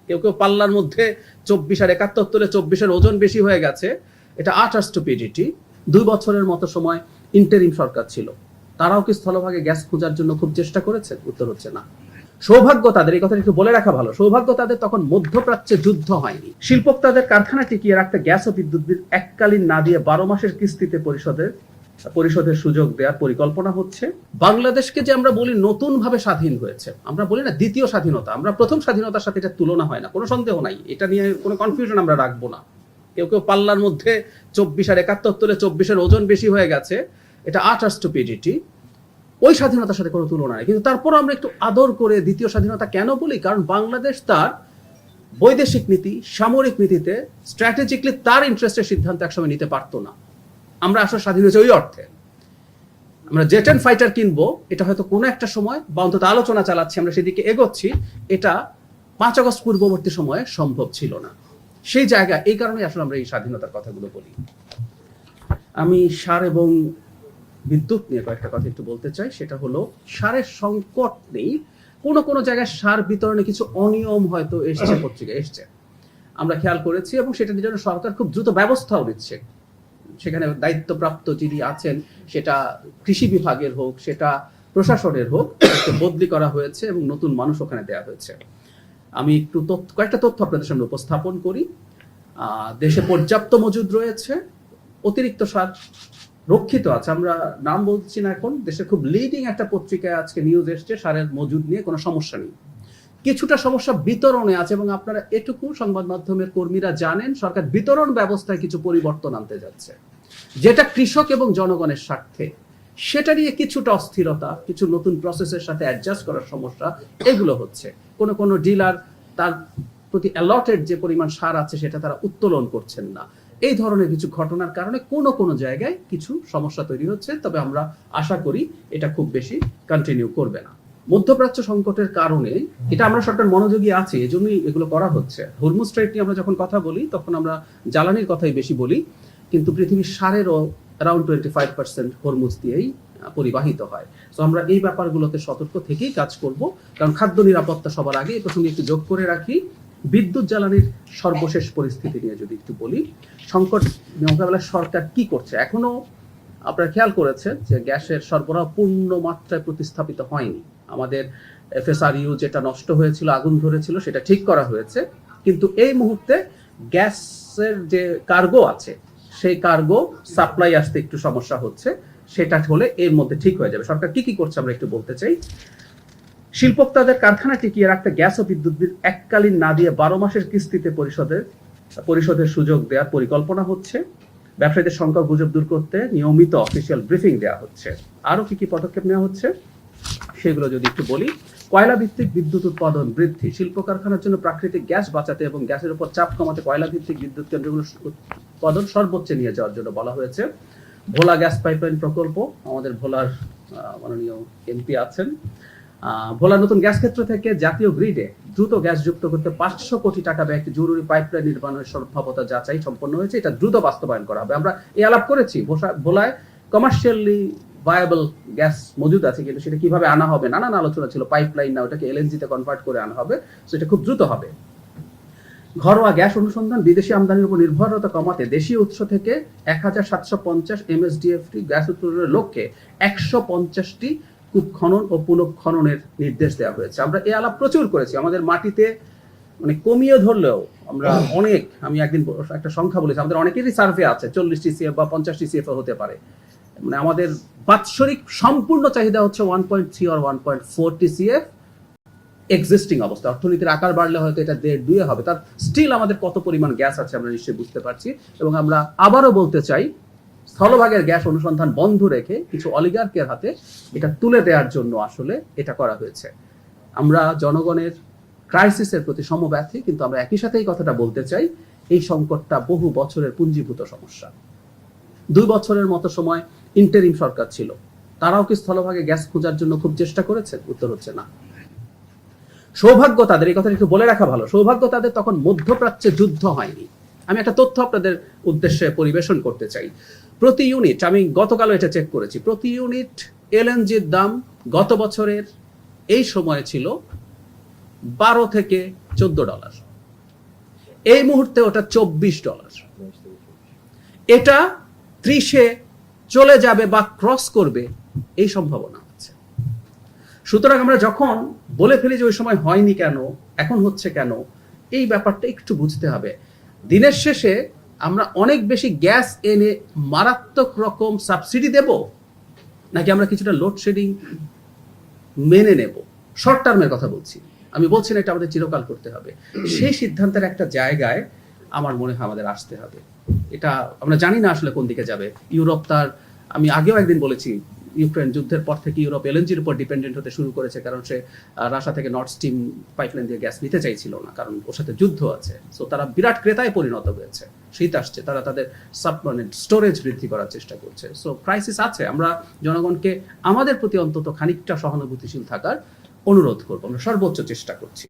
কেউ কেউ পাল্লার মধ্যে 24 আর 71 তুলে 24-এর ওজন বেশি হয়ে গেছে, এটা আটার স্টুপিডিটি। 2 বছরের মতো সময় ইন্টারিম সরকার ছিল, তারাও কি স্থলভাগে গ্যাস খোঁজার জন্য খুব চেষ্টা করেছে? উত্তর হচ্ছে না। সৌভাগ্য তাদের, এই কথা একটু বলে রাখা ভালো, সৌভাগ্য তাদের তখন মধ্যপ্রাচ্যে যুদ্ধ হয়নি। শিল্পোক্তাদের কারখানা টিকিয়ে রাখতে গ্যাস ও বিদ্যুৎ বিল এককালীন না দিয়ে 12 মাসের কিস্তিতে পরিশোধের সুযোগ দেওয়ার পরিকল্পনা হচ্ছে। বাংলাদেশকে যে আমরা বলি নতুন ভাবে স্বাধীন হয়েছে, আমরা বলি না দ্বিতীয় স্বাধীনতা, আমরা প্রথম স্বাধীনতার সাথে এটা তুলনা হয় না, কোনো সন্দেহ নাই, এটা নিয়ে কোনো কনফিউশন আমরা রাখবো না। কেউ কেউ পাল্লার মধ্যে 24 আর 71 তুলে 24-এর ওজন বেশি হয়ে গেছে, এটা আটার স্টুপিডিটি। ওই স্বাধীনতার সাথে কোনো তুলনা নেই। কিন্তু তারপর আমরা একটু আদর করে দ্বিতীয় স্বাধীনতা কেন বলি? কারণ বাংলাদেশ তার বৈদেশিক নীতি, সামরিক নীতিতে স্ট্র্যাটেজিকলি তার ইন্টারেস্টের সিদ্ধান্ত একসময় নিতে পারতো না। আমরা আসলে স্বাধীন হয়েছে ওই অর্থে। আমরা জেট এন্ড ফাইটার কিনবো, এটা হয়তো কোনো একটা সময় বা অন্তত আলোচনা চালাচ্ছি, আমরা সেদিকে এগোচ্ছি, এটা 5 আগস্ট পূর্ববর্তী সময়ে সম্ভব ছিল না। সেই জায়গা, এই কারণে আসলে আমরা এই স্বাধীনতার কথাগুলো বলি। আমি সার এবং বিদ্যুৎ নিয়ে কয়েকটা কথা একটু বলতে চাই। সেটা হলো, সারের সংকট নেই, কোনো জায়গায় সার বিতরণে কিছু অনিয়ম হয়তো এসছে, পত্রিকায় এসছে, আমরা খেয়াল করেছি, এবং সেটার জন্য সরকার খুব দ্রুত ব্যবস্থাও নিচ্ছে। সেখানে দায়িত্বপ্রাপ্ত যিনি আছেন, সেটা কৃষি বিভাগের হোক, সেটা প্রশাসনের হোক, বদলি করা হয়েছে এবং নতুন মানুষ ওখানে দেওয়া হয়েছে। আমি একটু কয়েকটা তথ্য আপনাদের সামনে উপস্থাপন করি। দেশে পর্যাপ্ত মজুদ রয়েছে, অতিরিক্ত সার রক্ষিত আছে। আমরা নাম বলছি না এখন, দেশের খুব লিডিং একটা পত্রিকায় আজকে নিউজ এসছে সারের মজুদ নিয়ে কোনো সমস্যা নেই। কিছুটা সমস্যা বিতরণে আছে, এবং আপনারা এটুকু সংবাদ মাধ্যমের কর্মীরা জানেন, সরকার বিতরণ ব্যবস্থায় কিছু পরিবর্তন আনতে যাচ্ছে, যেটা কৃষক এবং জনগণের স্বার্থে। সেটা নিয়ে কিছুটা অস্থিরতা, কিছু নতুন প্রসেসের সাথে অ্যাডজাস্ট করার সমস্যা, এগুলো হচ্ছে। কোনো ডিলার তার প্রতি অ্যালটেড যে পরিমাণ সার আছে সেটা তারা উত্তোলন করছেন না। এই ধরনের কিছু ঘটনার কারণে কোনো জায়গায় কিছু সমস্যা তৈরি হচ্ছে, তবে আমরা আশা করি এটা খুব বেশি কন্টিনিউ করবে না। মধ্যপ্রাচ্য সংকটের কারণে এটা আমরা সরকার মনোযোগী আছে, এজন্যই এগুলো করা হচ্ছে। হরমুজ স্ট্রাইট নিয়ে আমরা যখন কথা বলি তখন আমরা জ্বালানির কথাই বেশি বলি, কিন্তু পৃথিবীর সারেরও অ্যারাউন্ড 25% হরমুজ দিয়েই পরিবাহিত হয়। তো আমরা এই ব্যাপারগুলোতে সতর্ক থেকেই কাজ করব, কারণ খাদ্য নিরাপত্তা সবার আগে। এই প্রসঙ্গে একটু যোগ করে রাখি, বিদ্যুৎ জ্বালানির সর্বশেষ পরিস্থিতি নিয়ে যদি একটু বলি, সংকট মোকাবেলায় সরকার কি করছে। এখনো আপনারা খেয়াল করেছেন যে গ্যাসের সরবরাহ পূর্ণ মাত্রায় প্রতিস্থাপিত হয়নি। আমাদের FSRU যেটা নষ্ট হয়েছিল, আগুন ধরেছিল, সেটা ঠিক করা হয়েছে, কিন্তু এই মুহূর্তে গ্যাসের যে কার্গো আছে সেই কার্গো সাপ্লাই আসতে একটু সমস্যা হচ্ছে। সেটা হলে এর মধ্যে ঠিক হয়ে যাবে। সরকার কি করছে আমরা একটু বলতে চাই। শিল্পোক্তাদের কারখানা টিকিয়ে রাখতে গ্যাস ও বিদ্যুৎ বিল এককালীন না দিয়ে 12 মাসের কিস্তিতে পরিশোধের সুযোগ দেওয়ার পরিকল্পনা হচ্ছে। ব্যবসায়ীদের সংখ্যা গুজব দূর করতে নিয়মিত অফিসিয়াল ব্রিফিং দেওয়া হচ্ছে। আরো কি পদক্ষেপ নেওয়া হচ্ছে সেগুলো যদি একটু বলি। কয়লা ভিত্তিক বিদ্যুৎ উৎপাদন বৃদ্ধি, শিল্প কারখানার জন্য প্রাকৃতিক গ্যাস বাঁচাতে এবং গ্যাসের উপর চাপ কমাতে কয়লা ভিত্তিক বিদ্যুৎ কেন্দ্রগুলো উৎপাদন সর্বোচ্চে নিয়ে যাওয়ার জন্য বলা হয়েছে। ভোলা গ্যাস পাইপলাইন প্রকল্প, আমাদের ভোলার মাননীয় MP আছেন, ভোলা নতুন গ্যাস ক্ষেত্র থেকে জাতীয় গ্রিডে দ্রুত গ্যাস যুক্ত করতে 500 কোটি টাকা ব্যয়ে একটি জরুরি পাইপলাইন নির্মাণের সম্ভাব্যতা যাচাই সম্পন্ন হয়েছে। এটা দ্রুত বাস্তবায়ন করা হবে। আমরা এই আলাপ করেছি, ভোলায় কমার্শিয়ালি ভায়াবল গ্যাস মজুদ আছে, কিন্তু সেটা কিভাবে আনা হবে নানান আলোচনা ছিল। পাইপলাইন না, ওটাকে LNG তে কনভার্ট করে আনা হবে, সেটা খুব দ্রুত হবে। ঘরোয়া গ্যাস অনুসন্ধান, বিদেশি আমদানির উপর নির্ভরতা কমাতে দেশীয় উৎস থেকে 1750 MSDF গ্যাস উৎপাদনের লক্ষ্যে 150টি কূপ খনন ও পুনঃখননের নির্দেশ দেওয়া হয়েছে। আমরা এই আলাপ প্রচুর করেছি। আমাদের মাটিতে মানে কমিয়ে ধরলেও আমরা অনেক, আমি একদিন একটা সংখ্যা বলেছি, আমাদের অনেকেরই সার্ভে আছে, 40 TCF বা 50 TCF হতে পারে। মানে আমাদের বাৎসরিক সম্পূর্ণ চাহিদা হচ্ছে 1.3 or 1.4 TCF এক্সিস্টিং অবস্থা। অর্থনীতির আকার বাড়লে হয়তো এটা 1.5-2 হবে। তার স্টিল আমাদের কত পরিমাণ গ্যাস আছে আমরা নিশ্চয়ই বুঝতে পারছি। এবং আমরা আবারও বলতে চাই, স্থলভাগের গ্যাস অনুসন্ধান বন্ধ রেখে কিছু অলিগার্কের হাতে এটা তুলে দেওয়ার জন্য আসলে এটা করা হয়েছে। আমরা জনগণের ক্রাইসিসের প্রতি সমব্যথী, কিন্তু আমরা একই সাথে এই কথাটা বলতে চাই, এই সংকটটা বহু বছরের পুঞ্জীভূত সমস্যা। 2 বছরের মতো সময় ইন্টারিম সরকার ছিল, তারাও কি স্থলভাগে গ্যাস খোঁজার জন্য খুব চেষ্টা করেছে? উত্তর হচ্ছে না। সৌভাগ্য তাদের, এই কথা একটু বলে রাখা ভালো, সৌভাগ্য তাদের তখন মধ্যপ্রাচ্যে যুদ্ধ হয়নি। আমি একটা তথ্য আপনাদের উদ্দেশ্যে পরিবেশন করতে চাই। প্রতি ইউনিট, আমি গতকালও এটা চেক করেছি, প্রতি ইউনিট LNGর দাম গত বছরের এই সময় ছিল $12 থেকে $14। এই মুহূর্তে ওটা $24। এটা 30-এ চলে যাবে বা ক্রস করবে এই সম্ভাবনা আছে। সুতরাং আমরা যখন বলে ফেলি যে ওই সময় হয়নি কেন, এখন হচ্ছে কেন, এই ব্যাপারটা একটু বুঝতে হবে। দিনের শেষে আমরা অনেক বেশি গ্যাস এনে মারাত্মক রকম সাবসিডি দেব, নাকি আমরা কিছুটা লোডশেডিং মেনে নেব? শর্ট টার্মের কথা বলছি, আমি বলছি না এটা আমাদের চিরকাল করতে হবে। সেই সিদ্ধান্তের একটা জায়গায় আমার মনে হয় আমাদের আসতে হবে। এটা আমরা জানি না আসলে কোন দিকে যাবে। ইউরোপ তার, আমি আগেও একদিন বলেছি, ইউক্রেন যুদ্ধের পর থেকে ইউরোপ এলএনজির উপর ডিপেন্ডেন্ট হতে শুরু করেছে, কারণ সে রাশিয়া থেকে নর্থ স্ট্রিম পাইপলাইন দিয়ে গ্যাস নিতে চাইছিল না, কারণ ওর সাথে যুদ্ধ আছে। সো তারা বিরাট ক্রেতায় পরিণত হয়েছে। শীত আসছে, তারা তাদের মানে স্টোরেজ বৃদ্ধি করার চেষ্টা করছে। সো ক্রাইসিস আছে। আমরা জনগণকে আমাদের প্রতি অন্তত খানিকটা সহানুভূতিশীল থাকার অনুরোধ করবো, আমরা সর্বোচ্চ চেষ্টা করছি।